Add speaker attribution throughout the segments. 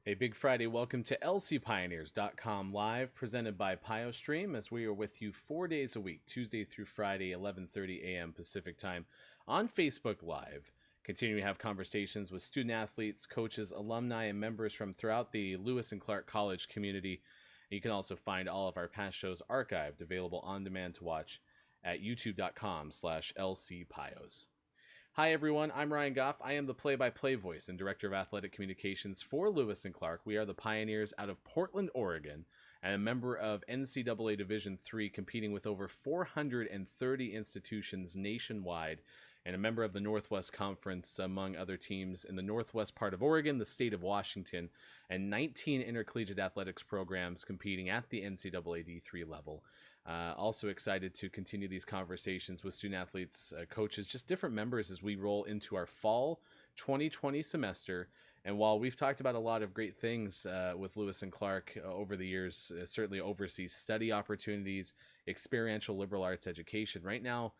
Speaker 1: A big Friday welcome to lcpioneers.com live, presented by PioStream, as we are with you 4 days a week, Tuesday through Friday, 11:30 a.m. Pacific Time, on Facebook Live. Continuing to have conversations with student athletes, coaches, alumni, and members from throughout the Lewis and Clark College community. You can also find all of our past shows archived, available on demand to watch at youtube.com/lcpios. Hi, everyone. I'm Ryan Goff. I am the play-by-play voice and director of athletic communications for Lewis and Clark. We are the Pioneers out of Portland, Oregon, and a member of NCAA Division III, competing with over 430 institutions nationwide, and a member of the Northwest Conference, among other teams in the northwest part of Oregon, the state of Washington, and 19 intercollegiate athletics programs competing at the NCAA D3 level. Also excited to continue these conversations with student athletes, coaches, just different members as we roll into our fall 2020 semester. And while we've talked about a lot of great things with Lewis and Clark over the years, certainly overseas study opportunities, experiential liberal arts education, right now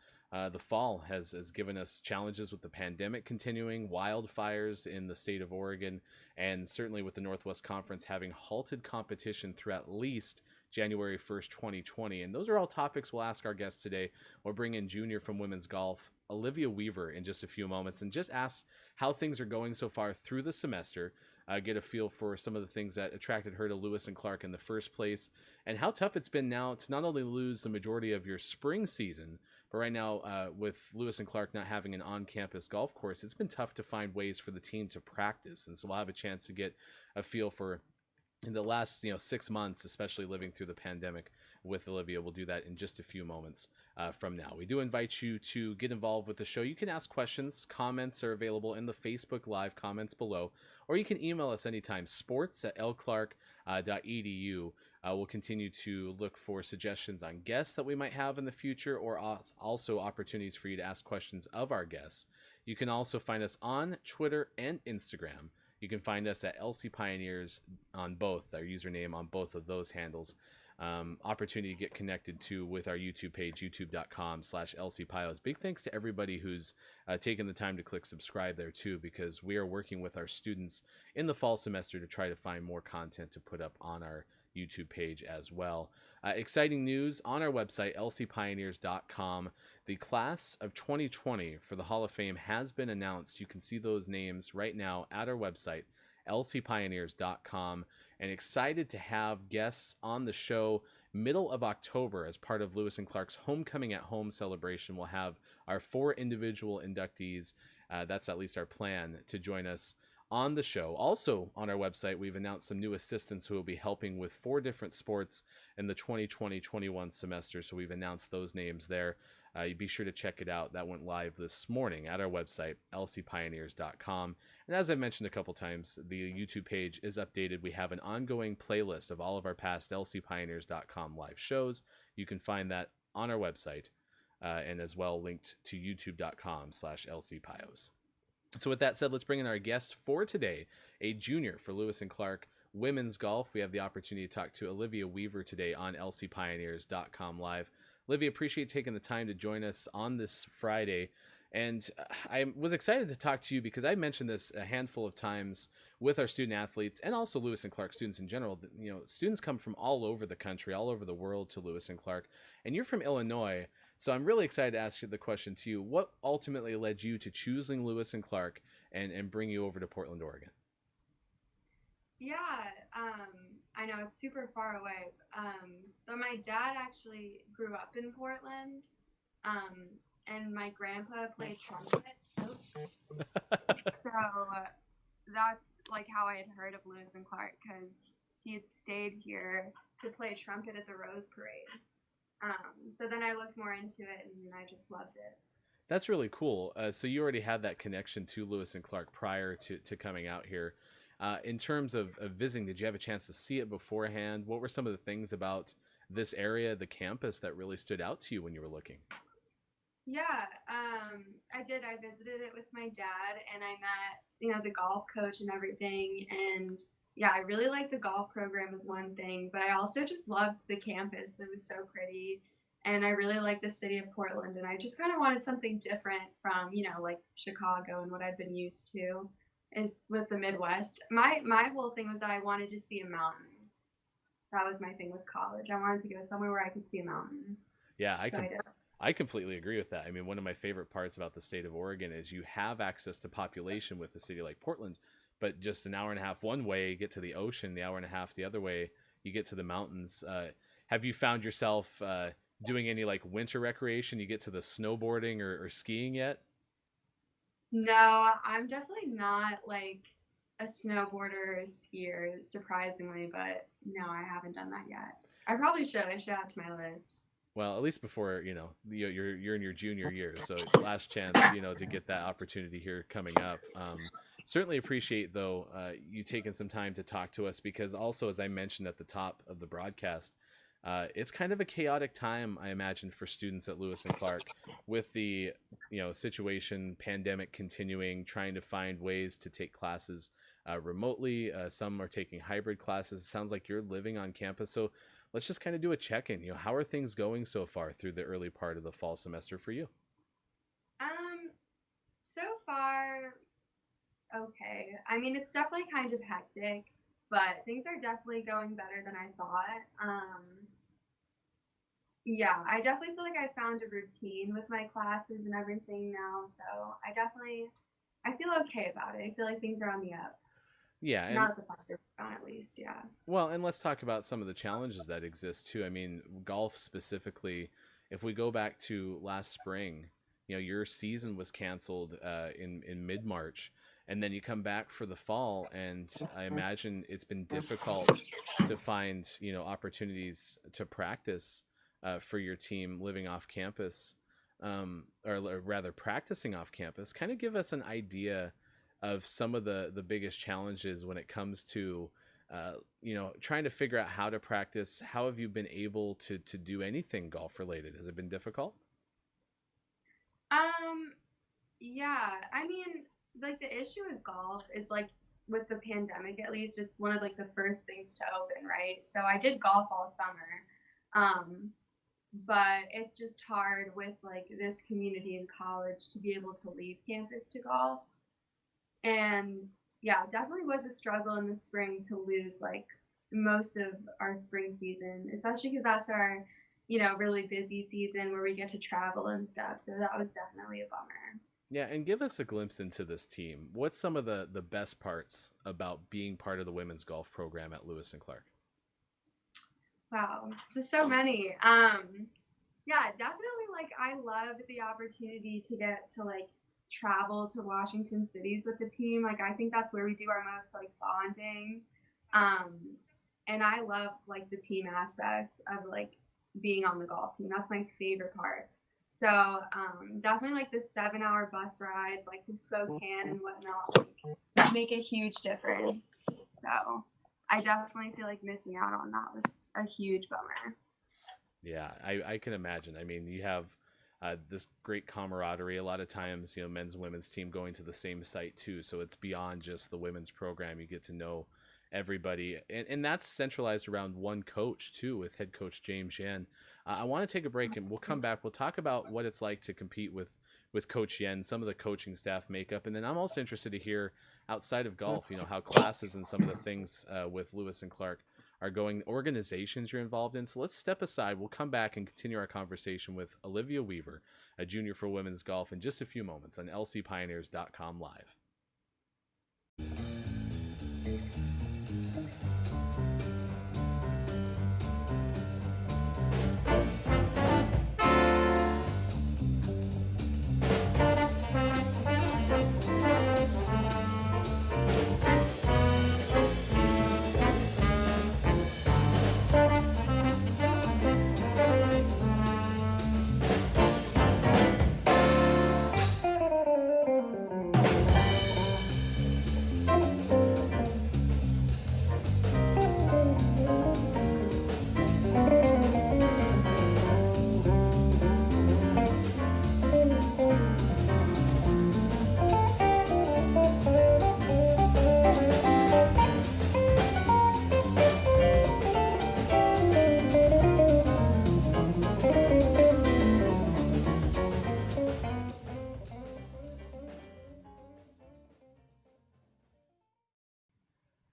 Speaker 1: the fall has given us challenges with the pandemic continuing, wildfires in the state of Oregon, and certainly with the Northwest Conference having halted competition through at least January 1st, 2020. And those are all topics we'll ask our guests today. We'll bring in junior from women's golf, Olivia Weaver, in just a few moments, and just ask how things are going so far through the semester, get a feel for some of the things that attracted her to Lewis and Clark in the first place, and how tough it's been now to not only lose the majority of your spring season, but right now with Lewis and Clark not having an on-campus golf course, it's been tough to find ways for the team to practice. And so we'll have a chance to get a feel for in the last 6 months, especially living through the pandemic with Olivia. We'll do that in just a few moments from now. We do invite you to get involved with the show. You can ask questions. Comments are available in the Facebook Live comments below, or you can email us anytime, sports@lclark.edu. We'll continue to look for suggestions on guests that we might have in the future, or also opportunities for you to ask questions of our guests You can also find us on Twitter and Instagram. You can find us at LC Pioneers on both, our username on both of those handles. Opportunity to get connected to with our YouTube page, youtube.com/LCPios. Big thanks to everybody who's taken the time to click subscribe there too, because we are working with our students in the fall semester to try to find more content to put up on our YouTube page as well. Exciting news on our website, lcpioneers.com. The class of 2020 for the Hall of Fame has been announced. You can see those names right now at our website, lcpioneers.com. And excited to have guests on the show middle of October as part of Lewis and Clark's Homecoming at Home celebration. We'll have our 4 individual inductees, that's at least our plan, to join us on the show. Also on our website, we've announced some new assistants who will be helping with 4 different sports in the 2020-21 semester. So we've announced those names there. You be sure to check it out. That went live this morning at our website, lcpioneers.com. And as I mentioned a couple times, the YouTube page is updated. We have an ongoing playlist of all of our past lcpioneers.com live shows. You can find that on our website and as well linked to youtube.com/lcpios. So with that said, let's bring in our guest for today, a junior for Lewis and Clark women's golf. We have the opportunity to talk to Olivia Weaver today on lcpioneers.com live. Olivia, appreciate taking the time to join us on this Friday. And I was excited to talk to you because I mentioned this a handful of times with our student athletes and also Lewis and Clark students in general. You know, students come from all over the country, all over the world to Lewis and Clark, and you're from Illinois. So I'm really excited to ask you the question to you. What ultimately led you to choosing Lewis and Clark and bring you over to Portland, Oregon?
Speaker 2: Yeah, I know it's super far away, but my dad actually grew up in Portland, and my grandpa played trumpet. So that's like how I had heard of Lewis and Clark, because he had stayed here to play trumpet at the Rose Parade. So then I looked more into it, and I just loved it.
Speaker 1: That's really cool. So you already had that connection to Lewis and Clark prior to coming out here. In terms of visiting, did you have a chance to see it beforehand? What were some of the things about this area, the campus, that really stood out to you when you were looking?
Speaker 2: Yeah, I did. I visited it with my dad, and I met, the golf coach and everything. And yeah, I really liked the golf program is one thing, but I also just loved the campus. It was so pretty. And I really liked the city of Portland, and I just kind of wanted something different from, like Chicago and what I'd been used to. And with the Midwest, my whole thing was that I wanted to see a mountain. That was my thing with college. I wanted to go somewhere where I could see a mountain.
Speaker 1: Yeah,
Speaker 2: So I did.
Speaker 1: I completely agree with that. I mean, one of my favorite parts about the state of Oregon is you have access to population with a city like Portland, but just an hour and a half one way, you get to the ocean, the hour and a half the other way, you get to the mountains. Have you found yourself doing any like winter recreation? You get to the snowboarding or skiing yet?
Speaker 2: No, I'm definitely not like a snowboarder or skier, surprisingly, but no, I haven't done that yet. I probably should. I should add to my list.
Speaker 1: Well, at least before you're in your junior year, so last chance to get that opportunity here coming up. Certainly appreciate though you taking some time to talk to us, because also, as I mentioned at the top of the broadcast, it's kind of a chaotic time, I imagine, for students at Lewis and Clark with the situation, pandemic continuing, trying to find ways to take classes remotely. Some are taking hybrid classes. It sounds like you're living on campus, so let's just kind of do a check-in. How are things going so far through the early part of the fall semester for you?
Speaker 2: So far, okay. I mean, it's definitely kind of hectic, but things are definitely going better than I thought. Yeah, I definitely feel like I found a routine with my classes and everything now, so I feel okay about it. I feel like things are on the up.
Speaker 1: Yeah, and
Speaker 2: Not at the farther down, at least, yeah.
Speaker 1: well, and let's talk about some of the challenges that exist too. I mean, golf specifically, if we go back to last spring, your season was canceled in mid-March, and then you come back for the fall, and I imagine it's been difficult to find opportunities to practice for your team living off campus, or rather practicing off campus. Kind of give us an idea of some of the biggest challenges when it comes to trying to figure out how to practice. How have you been able to do anything golf related? Has it been difficult?
Speaker 2: Um, Yeah, I mean, like the issue with golf is like with the pandemic at least, it's one of like the first things to open, right? So I did golf all summer. Um, but it's just hard with like this community in college to be able to leave campus to golf. And yeah, it definitely was a struggle in the spring to lose like most of our spring season, especially because that's our, really busy season where we get to travel and stuff. So that was definitely a bummer.
Speaker 1: Yeah, and give us a glimpse into this team. What's some of the best parts about being part of the women's golf program at Lewis and Clark?
Speaker 2: Wow, so many. Yeah, definitely. Like, I love the opportunity to get to like travel to Washington cities with the team. Like, I think that's where we do our most like bonding. Um, and I love like the team aspect of like being on the golf team. That's my favorite part. So definitely like the 7-hour bus rides, like to Spokane and whatnot, like, make a huge difference. So I definitely feel like missing out on that was a huge bummer.
Speaker 1: Yeah, I can imagine. I mean, you have this great camaraderie. A lot of times, men's and women's team going to the same site too. So it's beyond just the women's program. You get to know everybody. And that's centralized around one coach too, with head coach James Yen. I want to take a break and we'll come back. We'll talk about what it's like to compete with Coach Yen, some of the coaching staff makeup. And then I'm also interested to hear outside of golf, how classes and some of the things with Lewis and Clark are going, organizations you're involved in. So let's step aside. We'll come back and continue our conversation with Olivia Weaver, a junior for women's golf, in just a few moments on lcpioneers.com live.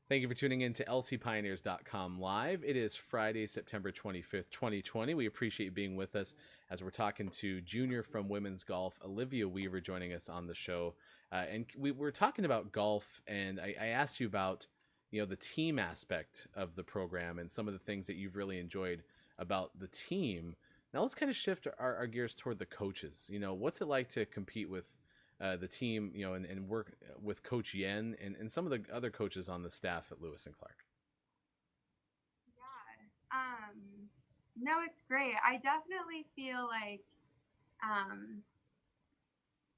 Speaker 1: Thank you for tuning in to lcpioneers.com live. It is Friday, September 25th, 2020. We appreciate you being with us as we're talking to junior from women's golf, Olivia Weaver, joining us on the show. And we're talking about golf, and I asked you about, the team aspect of the program and some of the things that you've really enjoyed about the team. Now let's kind of shift our gears toward the coaches. What's it like to compete with the team, and work with Coach Yen and some of the other coaches on the staff at Lewis and Clark?
Speaker 2: Yeah. No, it's great. I definitely feel like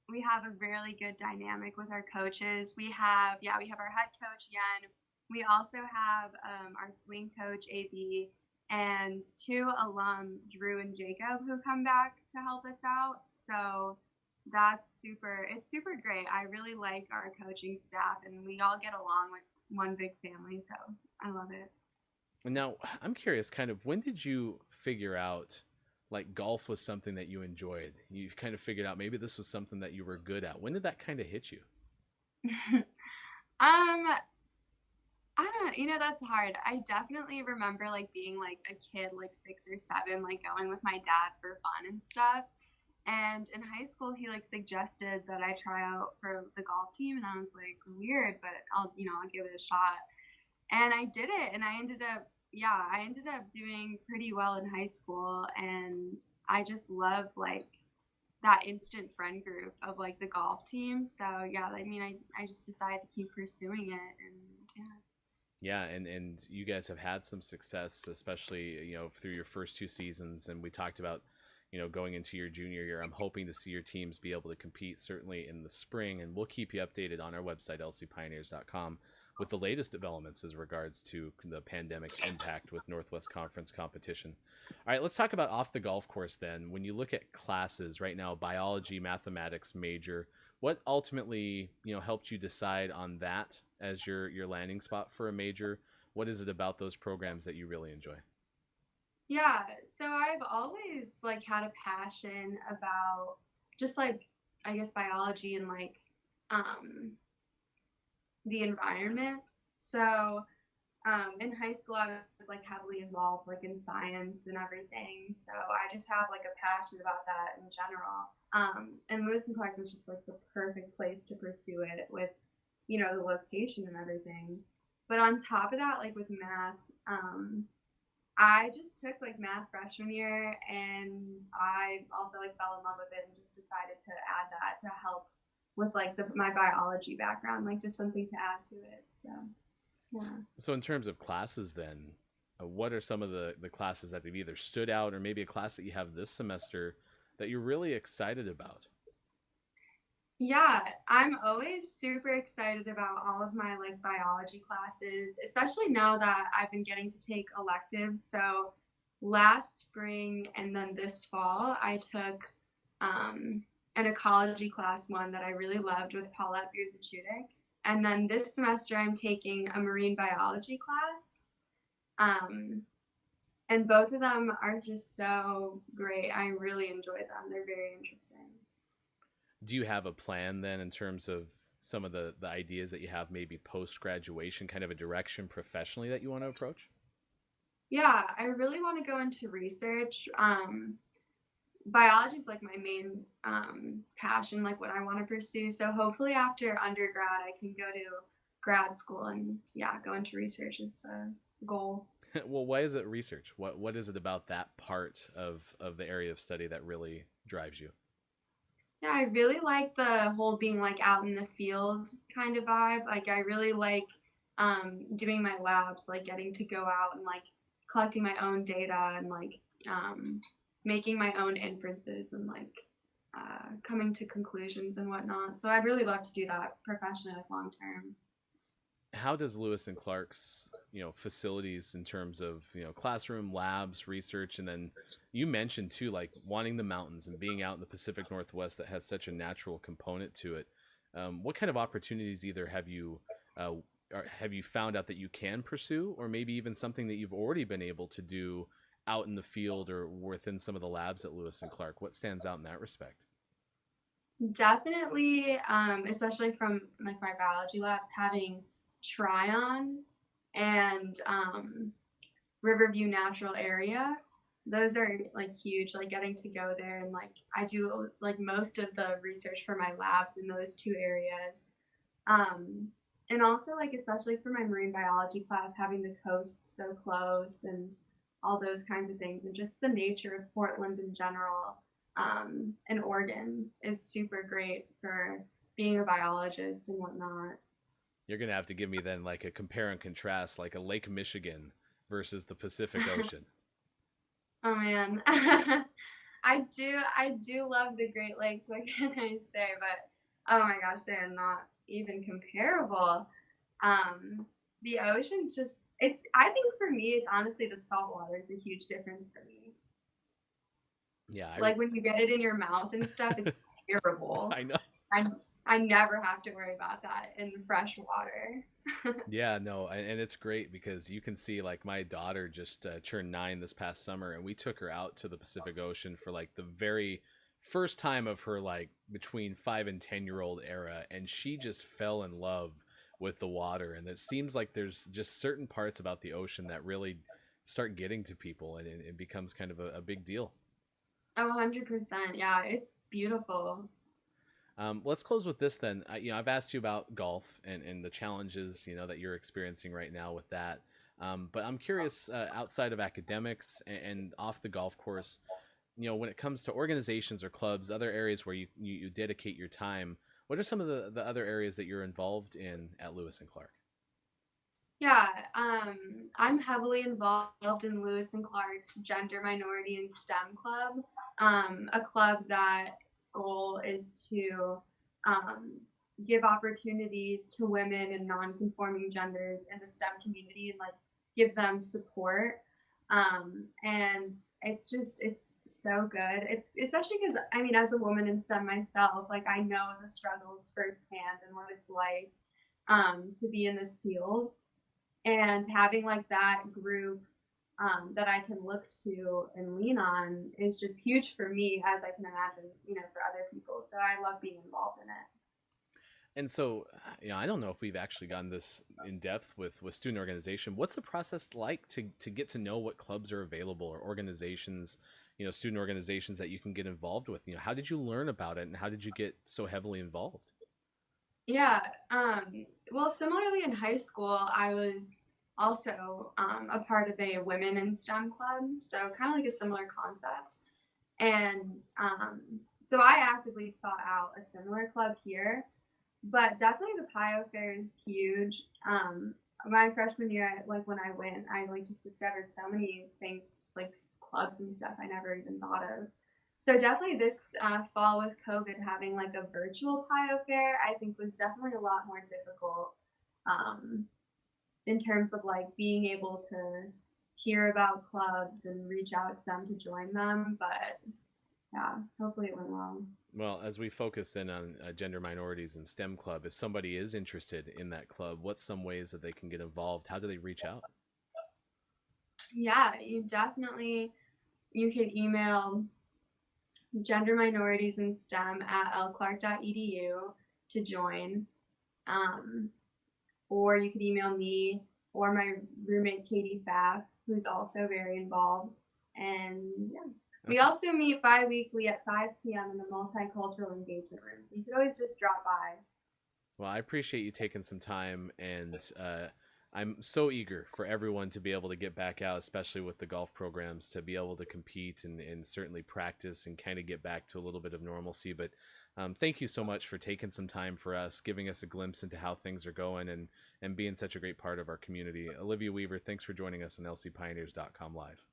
Speaker 2: we have a really good dynamic with our coaches. We have our head coach Yen. We also have our swing coach AB and two alum Drew and Jacob who come back to help us out. So it's super great. I really like our coaching staff and we all get along like one big family, so I love it.
Speaker 1: Now, I'm curious, kind of, when did you figure out like golf was something that you enjoyed? You kind of figured out maybe this was something that you were good at. When did that kind of hit you?
Speaker 2: um I don't know, that's hard. I definitely remember like being like a kid, like 6 or 7, like going with my dad for fun and stuff. And in high school, he like suggested that I try out for the golf team, and I was like, weird, but I'll give it a shot. And I did it, and I ended up doing pretty well in high school, and I just love like that instant friend group of like the golf team. So yeah, I mean, I just decided to keep pursuing it, and yeah.
Speaker 1: Yeah, and you guys have had some success, especially through your first 2 seasons, and we talked about going into your junior year. I'm hoping to see your teams be able to compete certainly in the spring, and we'll keep you updated on our website lcpioneers.com with the latest developments as regards to the pandemic's impact with Northwest Conference competition. All right, let's talk about off the golf course then. When you look at classes right now, biology, mathematics major, What ultimately, helped you decide on that as your landing spot for a major? What is it about those programs that you really enjoy?
Speaker 2: Yeah, so I've always like had a passion about just like I guess biology and like um the environment. So in high school I was like heavily involved like in science and everything. So I just have like a passion about that in general. And Lewis and Clark was just like the perfect place to pursue it with, the location and everything. But on top of that, like with math, I just took like math freshman year and I also like fell in love with it and just decided to add that to help with like my biology background, like just something to add to it. So yeah.
Speaker 1: So in terms of classes, then, what are some of the classes that have either stood out, or maybe a class that you have this semester that you're really excited about?
Speaker 2: Yeah, I'm always super excited about all of my like biology classes, especially now that I've been getting to take electives. So last spring and then this fall, I took an ecology class one that I really loved with Paulette Bierzachudik. And then this semester, I'm taking a marine biology class. Um, and both of them are just so great. I really enjoy them. They're very interesting.
Speaker 1: Do you have a plan then in terms of some of the ideas that you have maybe post graduation, kind of a direction professionally that you want to approach?
Speaker 2: Yeah, I really want to go into research. Biology is like my main passion, like what I want to pursue. So hopefully after undergrad, I can go to grad school and yeah, go into research is a goal.
Speaker 1: Well, why is it research? What is it about that part of the area of study that really drives you?
Speaker 2: Yeah, I really like the whole being like out in the field kind of vibe. Like I really like doing my labs, like getting to go out and like collecting my own data and like um, making my own inferences and like coming to conclusions and whatnot. So I'd really love to do that professionally, like long term.
Speaker 1: How does Lewis and Clark's facilities in terms of classroom, labs, research, and then you mentioned too like wanting the mountains and being out in the Pacific Northwest that has such a natural component to it. What kind of opportunities either uh, have you found out that you can pursue, or maybe even something that you've already been able to do out in the field or within some of the labs at Lewis and Clark? What stands out in that respect?
Speaker 2: Definitely, especially from like my biology labs, having Tryon and Riverview Natural Area. Those are like huge, like getting to go there and like I do like most of the research for my labs in those two areas. Um, and also like especially for my marine biology class, having the coast so close and all those kinds of things, and just the nature of Portland in general, and Oregon is super great for being a biologist and whatnot.
Speaker 1: You're gonna have to give me then like a compare and contrast, like a Lake Michigan versus the Pacific Ocean.
Speaker 2: Oh man. I do love the Great Lakes, what can I say? But oh my gosh, they're not even comparable. Um the ocean's just it's I think for me it's honestly the salt water is a huge difference for me.
Speaker 1: Yeah,
Speaker 2: Like when you get it in your mouth and stuff, it's terrible.
Speaker 1: I know.
Speaker 2: I I never have to worry about that in fresh water.
Speaker 1: Yeah, no, and it's great because you can see like my daughter just turned 9 this past summer, and we took her out to the Pacific Ocean for like the very first time of her like between 5 and 10 year old era, and she just fell in love with the water. And it seems like there's just certain parts about the ocean that really start getting to people, and it becomes kind of a big deal.
Speaker 2: Oh, 100%. Yeah, it's beautiful.
Speaker 1: Let's close with this then. I've asked you about golf and the challenges that you're experiencing right now with that. But I'm curious, outside of academics and off the golf course, when it comes to organizations or clubs, other areas where you dedicate your time, what are some of the other areas that you're involved in at Lewis and Clark?
Speaker 2: Yeah, I'm heavily involved in Lewis and Clark's Gender Minority and STEM Club, a club that its goal is to um, give opportunities to women and non-conforming genders in the STEM community and like give them support. And it's so good. It's especially because, I mean, as a woman in STEM myself, like I know the struggles firsthand and what it's like to be in this field, and having like that group that I can look to and lean on is just huge for me, as I can imagine, for other people. So I love being involved in it.
Speaker 1: And so, I don't know if we've actually gotten this in depth with student organization. What's the process like to get to know what clubs are available or organizations, student organizations that you can get involved with? How did you learn about it and how did you get so heavily involved?
Speaker 2: Yeah. Well, similarly in high school, I was also a part of a women in STEM club. So kind of like a similar concept. And so I actively sought out a similar club here, but definitely the Pio Fair is huge. My freshman year, like when I went, I like just discovered so many things, like clubs and stuff I never even thought of. So definitely this fall with COVID, having like a virtual Pio Fair, I think was definitely a lot more difficult um, in terms of like being able to hear about clubs and reach out to them to join them. But yeah, hopefully it went well.
Speaker 1: Well, as we focus in on gender minorities and STEM club, if somebody is interested in that club, what's some ways that they can get involved? How do they reach out?
Speaker 2: Yeah, you could email gender minorities in STEM at lclark.edu to join. Um, or you could email me or my roommate Katie Pfaff, who's also very involved. And yeah, we also meet bi-weekly at 5 p.m. in the multicultural engagement room, so you could always just drop by.
Speaker 1: Well, I appreciate you taking some time, and I'm so eager for everyone to be able to get back out, especially with the golf programs, to be able to compete and certainly practice and kind of get back to a little bit of normalcy. But thank you so much for taking some time for us, giving us a glimpse into how things are going, and being such a great part of our community. Olivia Weaver, thanks for joining us on lcpioneers.com live.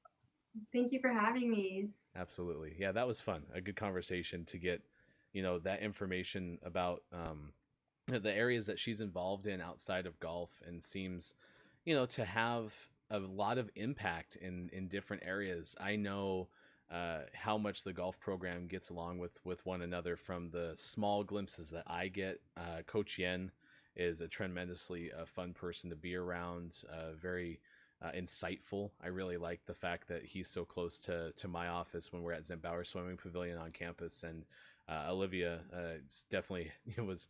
Speaker 2: Thank you for having me.
Speaker 1: Absolutely. Yeah, that was fun. A good conversation to get, that information about the areas that she's involved in outside of golf, and seems, to have a lot of impact in different areas. I know how much the golf program gets along with one another from the small glimpses that I get. Coach Yen is a tremendously fun person to be around, very insightful. I really like the fact that he's so close to my office when we're at Zembauer Swimming Pavilion on campus. And Olivia definitely was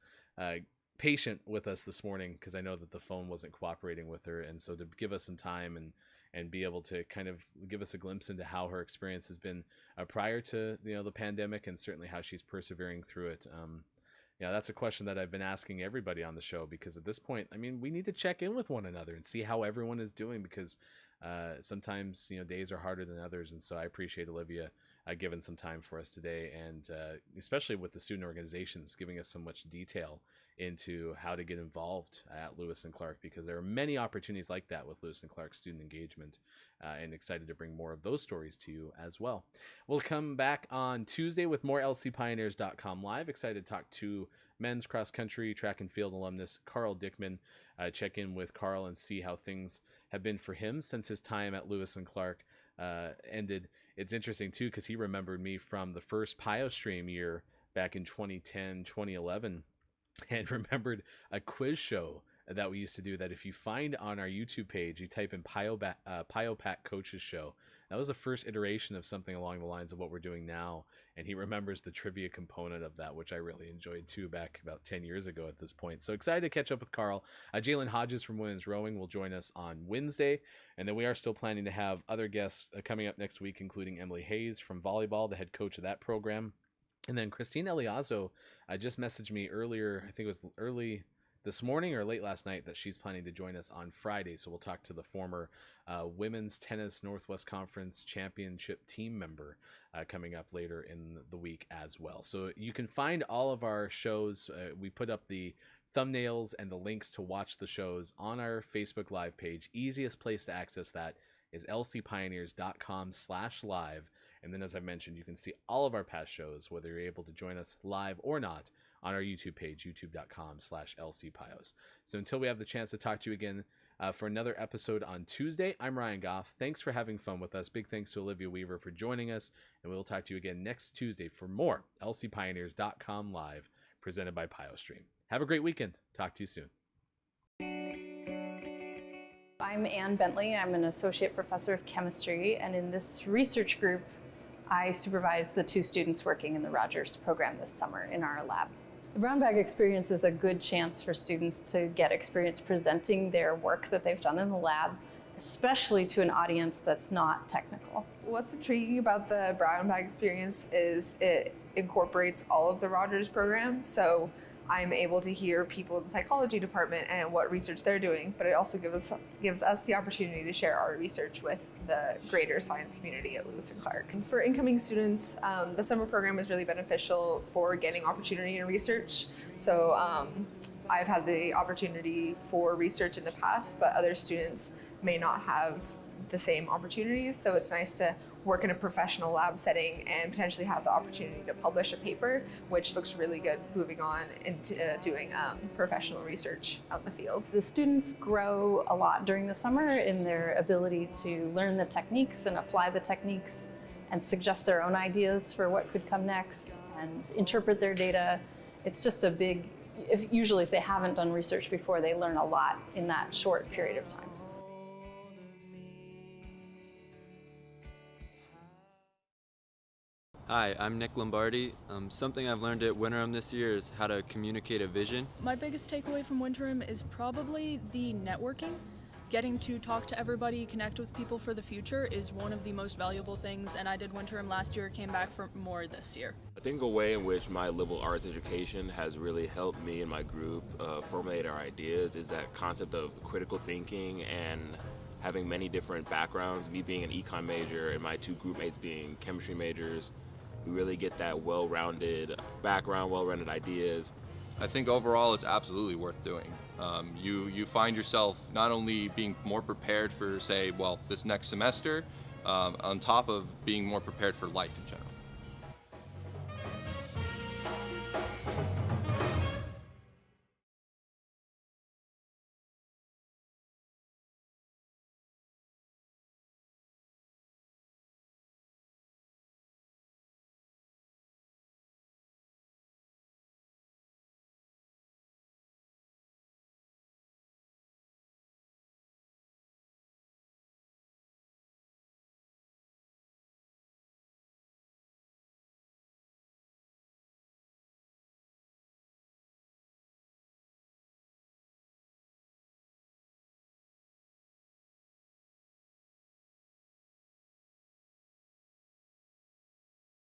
Speaker 1: patient with us this morning because I know that the phone wasn't cooperating with her, and so to give us some time and be able to kind of give us a glimpse into how her experience has been prior to the pandemic, and certainly how she's persevering through it. Yeah, that's a question that I've been asking everybody on the show, because at this point, I mean, we need to check in with one another and see how everyone is doing, because sometimes days are harder than others, and so I appreciate Olivia giving some time for us today, and especially with the student organizations, giving us so much detail into how to get involved at Lewis and Clark, because there are many opportunities like that with Lewis and Clark student engagement, and excited to bring more of those stories to you as well. We'll come back on Tuesday with more lcpioneers.com live. Excited to talk to men's cross country track and field alumnus Carl Dickman. Check in with Carl and see how things have been for him since his time at Lewis and Clark ended. It's interesting too, because he remembered me from the first Pio Stream year back in 2010, 2011, and remembered a quiz show that we used to do, that if you find on our YouTube page, you type in Pio Pack Coaches Show. That was the first iteration of something along the lines of what we're doing now, and he remembers the trivia component of that, which I really enjoyed too, back about 10 years ago at this point. So excited to catch up with Carl. Jalen Hodges from women's rowing will join us on Wednesday, and then we are still planning to have other guests coming up next week, including Emily Hayes from volleyball, the head coach of that program. And then Christine Eliazo just messaged me earlier, I think it was early this morning or late last night, that she's planning to join us on Friday. So we'll talk to the former Women's Tennis Northwest Conference Championship team member coming up later in the week as well. So you can find all of our shows. We put up the thumbnails and the links to watch the shows on our Facebook Live page. Easiest place to access that is lcpioneers.com/live. And then, as I mentioned, you can see all of our past shows, whether you're able to join us live or not, on our YouTube page, youtube.com/lcpios. So until we have the chance to talk to you again for another episode on Tuesday. I'm Ryan Goff. Thanks for having fun with us. Big thanks to Olivia Weaver for joining us, and we'll talk to you again next Tuesday for more lcpioneers.com live presented by PioStream. Have a great weekend. Talk to you soon.
Speaker 3: I'm Ann Bentley. I'm an associate professor of chemistry, and in this research group, I supervise the 2 students working in the Rogers program this summer in our lab. The brown bag experience is a good chance for students to get experience presenting their work that they've done in the lab, especially to an audience that's not technical.
Speaker 4: What's intriguing about the brown bag experience is it incorporates all of the Rogers program. So I'm able to hear people in the psychology department and what research they're doing, but it also gives us the opportunity to share our research with the greater science community at Lewis and Clark. And for incoming students, the summer program is really beneficial for getting opportunity in research. So I've had the opportunity for research in the past, but other students may not have the same opportunities. So it's nice to work in a professional lab setting and potentially have the opportunity to publish a paper, which looks really good moving on into doing professional research out in the field.
Speaker 3: The students grow a lot during the summer in their ability to learn the techniques and apply the techniques and suggest their own ideas for what could come next and interpret their data. It's just a big, usually if they haven't done research before, they learn a lot in that short period of time.
Speaker 5: Hi, I'm Nick Lombardi. Something I've learned at Winterim this year is how to communicate a vision.
Speaker 6: My biggest takeaway from Winterim is probably the networking. Getting to talk to everybody, connect with people for the future is one of the most valuable things, and I did Winterim last year, came back for more this year.
Speaker 7: I think a way in which my liberal arts education has really helped me and my group formulate our ideas is that concept of critical thinking and having many different backgrounds, me being an econ major and my 2 group mates being chemistry majors. We really get that well-rounded background, well-rounded ideas.
Speaker 8: I think overall it's absolutely worth doing. You find yourself not only being more prepared for, say, this next semester, on top of being more prepared for life in general.